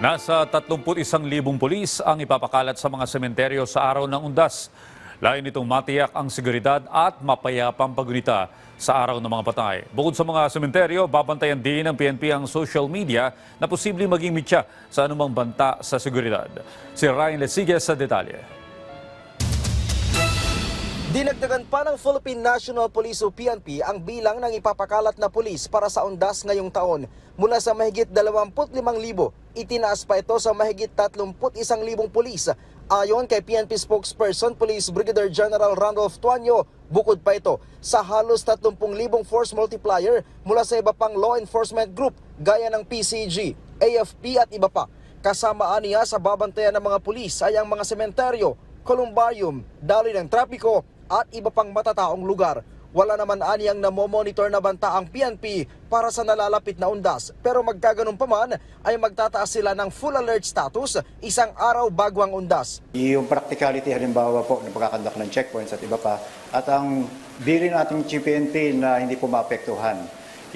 Nasa 31,000 pulis ang ipapakalat sa mga sementeryo sa araw ng Undas. Lain itong matiyak ang seguridad at mapayapang paggunita sa araw ng mga patay. Bukod sa mga sementeryo, babantayan din ng PNP ang social media na posibleng maging mitya sa anumang banta sa seguridad. Si Ryan Lesiges sa detalye. Dinagdagan pa ng Philippine National Police o PNP ang bilang ng ipapakalat na pulis para sa Undas ngayong taon. Mula sa mahigit 25,000, itinaas pa ito sa mahigit 31,000 pulis. Ayon kay PNP spokesperson Police Brigadier General Randolph Tuanyo, bukod pa ito sa halos 30,000 force multiplier mula sa iba pang law enforcement group gaya ng PCG, AFP at iba pa. Kasamaan niya sa babantayan ng mga pulis ay ang mga sementeryo, columbarium, daloy ng trapiko at iba pang matataong lugar. Wala naman aniyang namomonitor na banta ang PNP para sa nalalapit na Undas. Pero magkaganon pa man ay magtataas sila ng full alert status isang araw bago ang Undas. Yung practicality halimbawa po ng pagkakandak ng checkpoints at iba pa. At ang bilin nating PNP na hindi po maapektuhan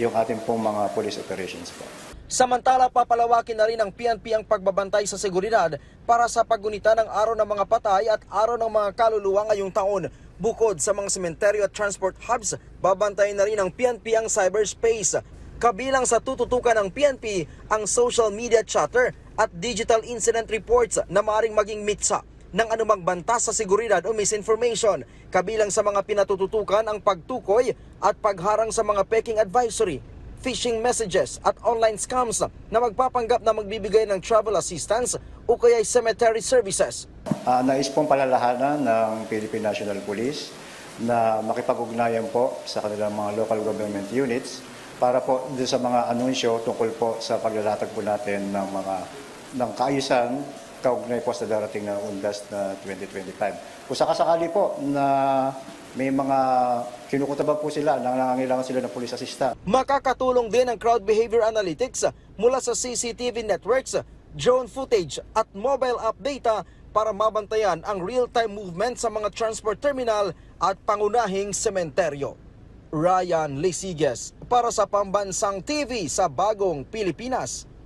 yung ating pong mga police operations po. Samantala, papalawakin na rin ng PNP ang pagbabantay sa seguridad para sa paggunita ng araw ng mga patay at araw ng mga kaluluwa ngayong taon. Bukod sa mga sementeryo at transport hubs, babantayin na rin ng PNP ang cyberspace. Kabilang sa tututukan ng PNP ang social media chatter at digital incident reports na maaaring maging mitsa ng anumang banta sa seguridad o misinformation. Kabilang sa mga pinatututukan ang pagtukoy at pagharang sa mga peking advisory, phishing messages at online scams na magpapanggap na magbibigay ng travel assistance o kaya cemetery services. Nais pong palalahanan ng Philippine National Police na makipag-ugnayan po sa kanilang mga local government units para po doon sa mga anunsyo tungkol po sa paglalatag po natin ng kaayusan kaugnay po sa darating na Undas na 2025. Kung sakasakali po na may mga kinukutaban po sila, nangangailangan sila ng police assistant. Makakatulong din ang crowd behavior analytics mula sa CCTV networks, drone footage at mobile app data para mabantayan ang real-time movement sa mga transport terminal at pangunahing sementeryo. Ryan Lesiges para sa Pambansang TV sa Bagong Pilipinas.